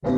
C'est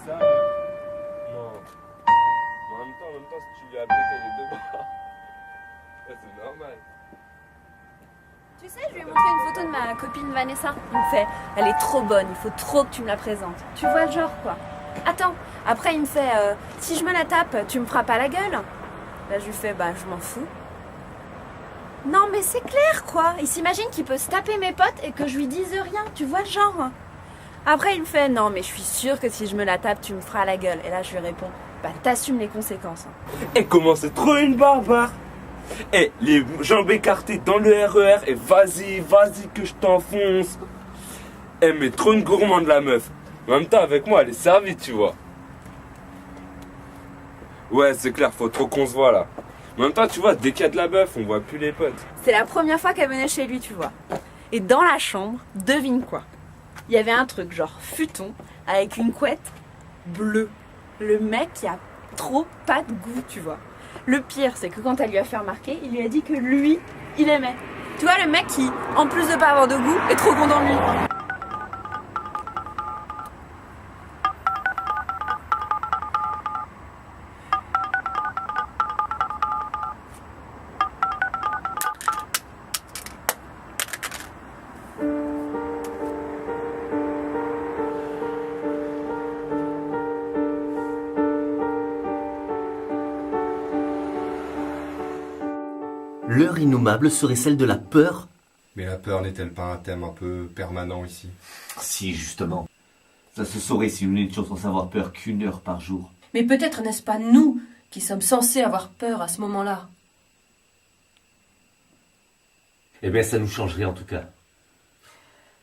ça, non. Mais en même temps, si tu lui as pété les deux bras, ouais, c'est normal. Tu sais, je lui ai montré une photo de ma copine Vanessa. Il me fait, elle est trop bonne, il faut trop que tu me la présentes. Tu vois le genre, quoi. Attends, après il me fait, si je me la tape, tu me feras pas la gueule? Là, je lui fais, bah, je m'en fous. Non, mais c'est clair, quoi. Il s'imagine qu'il peut se taper mes potes et que je lui dise rien, tu vois le genre. Après, il me fait, non, mais je suis sûre que si je me la tape, tu me feras la gueule. Et là, je lui réponds, bah, t'assumes les conséquences. Eh, comment c'est trop une barbare! Eh, les jambes écartées dans le RER et vas-y que je t'enfonce. Eh, mais trop une gourmande la meuf. En même temps, avec moi, elle est servie, tu vois. Ouais, c'est clair, faut trop qu'on se voit là. En même temps, tu vois, dès qu'il y a de la meuf, on voit plus les potes. C'est la première fois qu'elle venait chez lui, tu vois. Et dans la chambre, devine quoi? Il y avait un truc genre futon avec une couette bleue. Le mec qui a trop pas de goût, tu vois. Le pire, c'est que quand elle lui a fait remarquer, il lui a dit que lui, il aimait. Tu vois, le mec qui, en plus de pas avoir de goût, est trop content de lui. L'heure innommable serait celle de la peur? Mais la peur n'est-elle pas un thème un peu permanent ici? Si, justement. Ça se saurait si nous n'étions censés avoir peur qu'une heure par jour. Mais peut-être n'est-ce pas nous qui sommes censés avoir peur à ce moment-là? Eh bien, ça nous changerait en tout cas.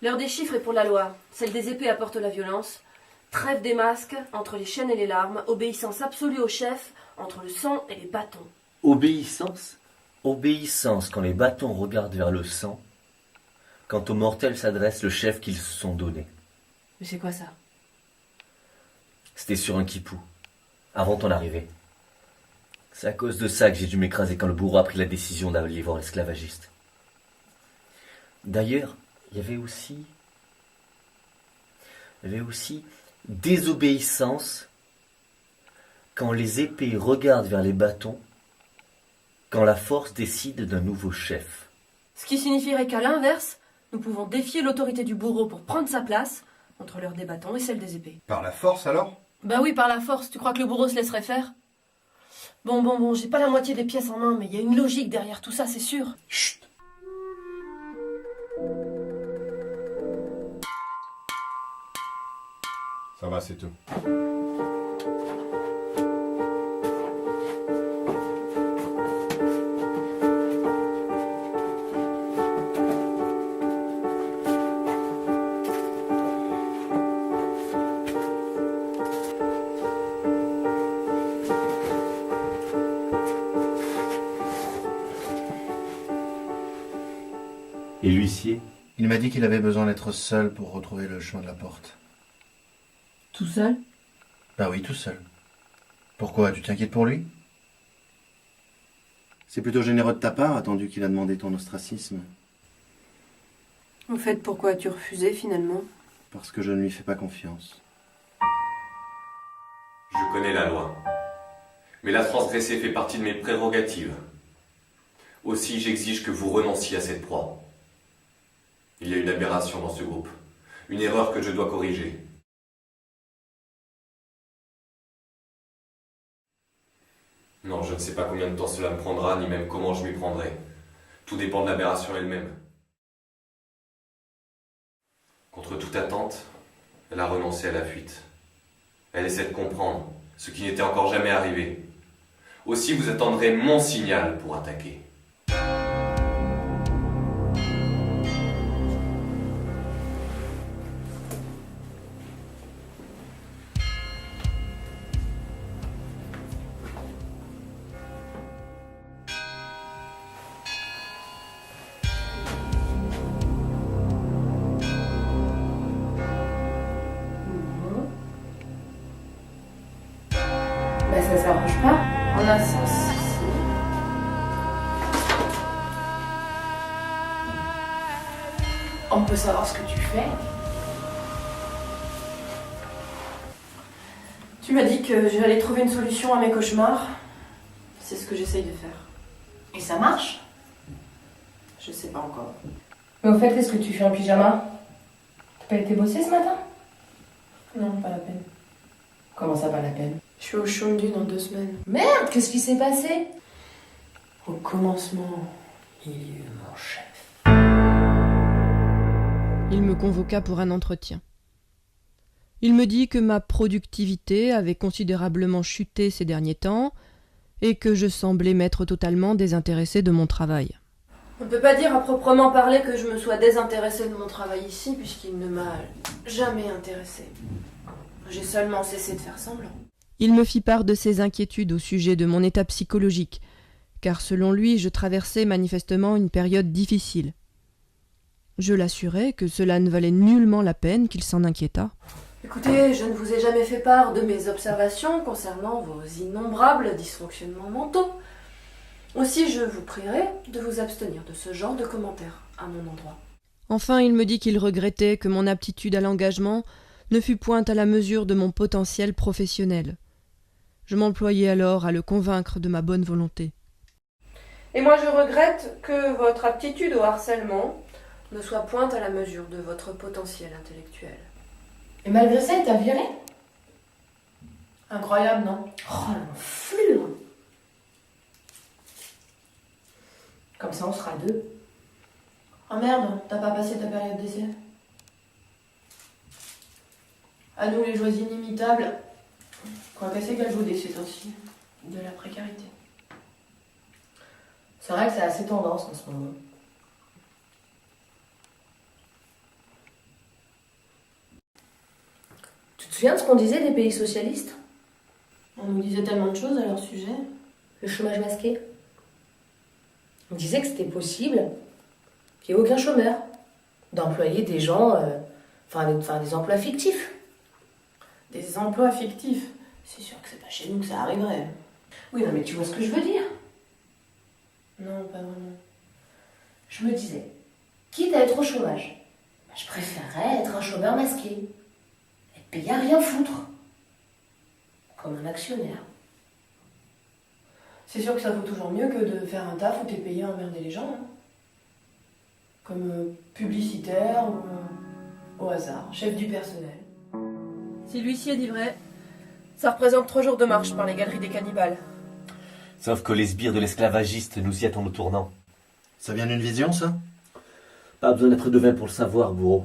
L'heure des chiffres est pour la loi. Celle des épées apporte la violence. Trêve des masques entre les chaînes et les larmes. Obéissance absolue au chef entre le sang et les bâtons. Obéissance? Obéissance quand les bâtons regardent vers le sang, quand aux mortels s'adresse le chef qu'ils se sont donné. Mais c'est quoi ça? C'était sur un quipou, avant ton arrivée. C'est à cause de ça que j'ai dû m'écraser quand le bourreau a pris la décision d'aller voir l'esclavagiste. D'ailleurs, il y avait aussi désobéissance quand les épées regardent vers les bâtons, quand la force décide d'un nouveau chef. Ce qui signifierait qu'à l'inverse, nous pouvons défier l'autorité du bourreau pour prendre sa place entre l'heure des bâtons et celle des épées. Par la force alors? Bah oui, par la force. Tu crois que le bourreau se laisserait faire? Bon, j'ai pas la moitié des pièces en main, mais il y a une logique derrière tout ça, c'est sûr. Chut! Ça va, c'est tout. Et l'huissier? Il m'a dit qu'il avait besoin d'être seul pour retrouver le chemin de la porte. Tout seul? Bah oui, tout seul. Pourquoi, tu t'inquiètes pour lui? C'est plutôt généreux de ta part, attendu qu'il a demandé ton ostracisme. Au fait, pourquoi as-tu refusé finalement? Parce que je ne lui fais pas confiance. Je connais la loi, mais la transgresser fait partie de mes prérogatives. Aussi, j'exige que vous renonciez à cette proie. Il y a une aberration dans ce groupe, une erreur que je dois corriger. Non, je ne sais pas combien de temps cela me prendra, ni même comment je m'y prendrai. Tout dépend de l'aberration elle-même. Contre toute attente, elle a renoncé à la fuite. Elle essaie de comprendre, ce qui n'était encore jamais arrivé. Aussi, vous attendrez mon signal pour attaquer. Ben ça s'arrange pas. En un sens, si. On peut savoir ce que tu fais. Tu m'as dit que j'allais trouver une solution à mes cauchemars. C'est ce que j'essaye de faire. Et ça marche? Je sais pas encore. Mais au fait, est-ce que tu fais en pyjama? T'as pas été bosser ce matin? Non, pas la peine. Comment ça, pas la peine? Je suis au Chondu dans 2 semaines. Merde, qu'est-ce qui s'est passé? Au commencement, Il y eut mon chef. Il me convoqua pour un entretien. Il me dit que ma productivité avait considérablement chuté ces derniers temps et que je semblais m'être totalement désintéressée de mon travail. on ne peut pas dire à proprement parler que je me sois désintéressée de mon travail ici, puisqu'il ne m'a jamais intéressée. J'ai seulement cessé de faire semblant. Il me fit part de ses inquiétudes au sujet de mon état psychologique, car selon lui, je traversais manifestement une période difficile. Je l'assurai que cela ne valait nullement la peine qu'il s'en inquiétât. Écoutez, je ne vous ai jamais fait part de mes observations concernant vos innombrables dysfonctionnements mentaux. Aussi, je vous prierai de vous abstenir de ce genre de commentaires à mon endroit. Enfin, il me dit qu'il regrettait que mon aptitude à l'engagement ne fût point à la mesure de mon potentiel professionnel. Je m'employai alors à le convaincre de ma bonne volonté. Et moi, je regrette que votre aptitude au harcèlement ne soit point à la mesure de votre potentiel intellectuel. Et malgré ça, il t'a viré? Incroyable, non? Oh, l'enflure! Comme ça, on sera 2. Oh merde, t'as pas passé ta période d'essai? À nous, les joies inimitables. Quoi casser galvaudé ces temps-ci. De la précarité. C'est vrai que c'est assez tendance en ce moment. Tu te souviens de ce qu'on disait des pays socialistes? On nous disait tellement de choses à leur sujet. Le chômage masqué. On disait que c'était possible qu'il n'y ait aucun chômeur, d'employer des gens, des emplois fictifs. Des emplois fictifs. C'est sûr que c'est pas chez nous que ça arriverait. Oui, non, mais tu vois ce que je veux dire? Non, pas vraiment. Je me disais, quitte à être au chômage, je préférerais être un chômeur masqué et payer à rien foutre, comme un actionnaire. C'est sûr que ça vaut toujours mieux que de faire un taf où t'es payé à emmerder les gens. Hein. Comme publicitaire ou au hasard, chef du personnel. Si l'huissier dit vrai, ça représente 3 jours de marche par les galeries des cannibales. Sauf que les sbires de l'esclavagiste nous y attendent au tournant. Ça vient d'une vision, ça? Pas besoin d'être devin pour le savoir, bourreau.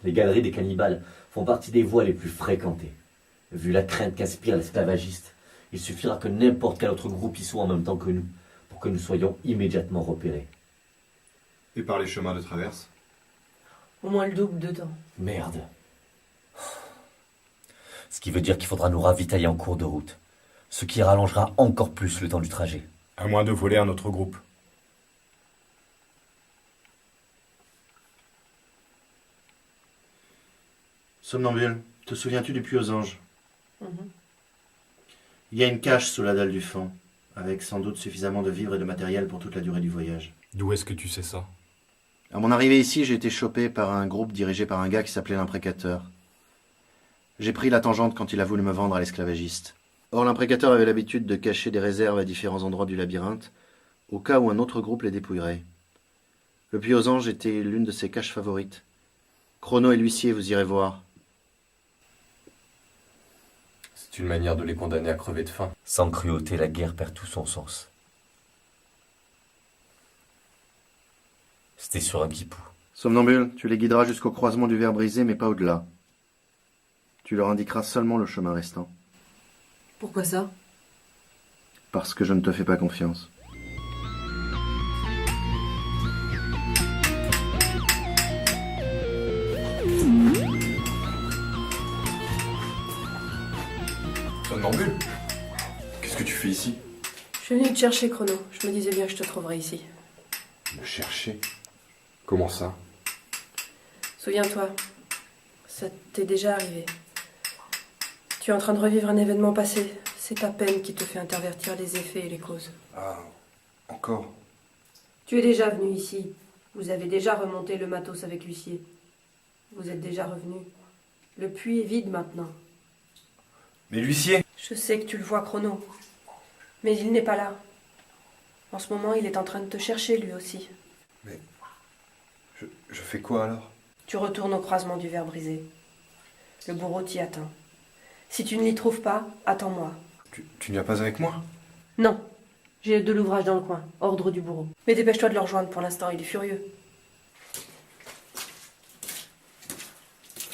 Les galeries des cannibales font partie des voies les plus fréquentées. Vu la crainte qu'inspire l'esclavagiste, il suffira que n'importe quel autre groupe y soit en même temps que nous, pour que nous soyons immédiatement repérés. Et par les chemins de traverse? Au moins le double de temps. Merde. Ce qui veut dire qu'il faudra nous ravitailler en cours de route. Ce qui rallongera encore plus le temps du trajet. À moins de voler un autre groupe. Somnambule, te souviens-tu du puits aux anges? Il y a une cache sous la dalle du fond, avec sans doute suffisamment de vivres et de matériel pour toute la durée du voyage. D'où est-ce que tu sais ça? À mon arrivée ici, j'ai été chopé par un groupe dirigé par un gars qui s'appelait l'imprécateur. J'ai pris la tangente quand il a voulu me vendre à l'esclavagiste. Or, l'imprécateur avait l'habitude de cacher des réserves à différents endroits du labyrinthe, au cas où un autre groupe les dépouillerait. Le puits aux anges était l'une de ses caches favorites. Chrono et l'huissier, vous irez voir. C'est une manière de les condamner à crever de faim. Sans cruauté, la guerre perd tout son sens. C'était sur un guipou. Somnambule, tu les guideras jusqu'au croisement du ver brisé, mais pas au-delà. Tu Tu leur indiqueras seulement le chemin restant. Pourquoi ça? Parce que je ne te fais pas confiance. Somnambule? Qu'est-ce que tu fais ici? Je suis venue te chercher, Chrono. Je me disais bien que je te trouverais ici. Me chercher? Comment ça? Souviens-toi, ça t'est déjà arrivé. Tu es en train de revivre un événement passé. C'est ta peine qui te fait intervertir les effets et les causes. Ah, encore? Tu es déjà venu ici. Vous avez déjà remonté le matos avec l'huissier. Vous êtes déjà revenu. Le puits est vide maintenant. Mais l'huissier? Je sais que tu le vois, Chrono. Mais il n'est pas là. En ce moment, il est en train de te chercher, lui aussi. Mais... Je fais quoi alors? Tu retournes au croisement du ver brisé. Le bourreau t'y attend. Si tu ne l'y trouves pas, attends-moi. Tu n'y vas pas avec moi? Non. J'ai de l'ouvrage dans le coin. Ordre du bourreau. Mais dépêche-toi de le rejoindre pour l'instant, il est furieux.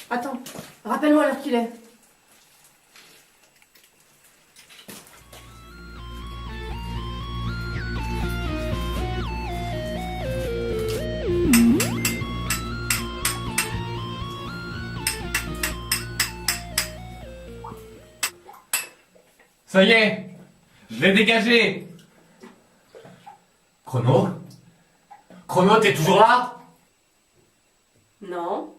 Attends. Rappelle-moi l'heure qu'il est. Ça y est, je l'ai dégagé. Chrono? Chrono, t'es toujours là? Non.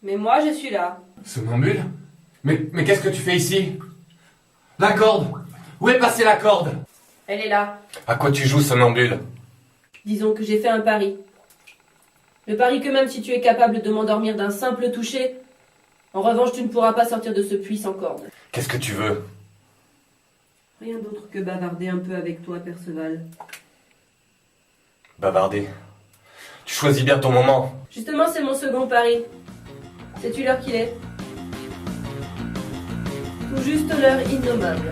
Mais moi, je suis là. Somnambule? Mais qu'est-ce que tu fais ici? La corde? Où est passée la corde? Elle est là. À quoi tu joues, somnambule? Disons que j'ai fait un pari. Le pari que même si tu es capable de m'endormir d'un simple toucher, en revanche, tu ne pourras pas sortir de ce puits sans corde. Qu'est-ce que tu veux? Rien d'autre que bavarder un peu avec toi, Perceval. Bavarder. Tu choisis bien ton moment. Justement, c'est mon second pari. Sais-tu l'heure qu'il est? Tout juste l'heure innommable.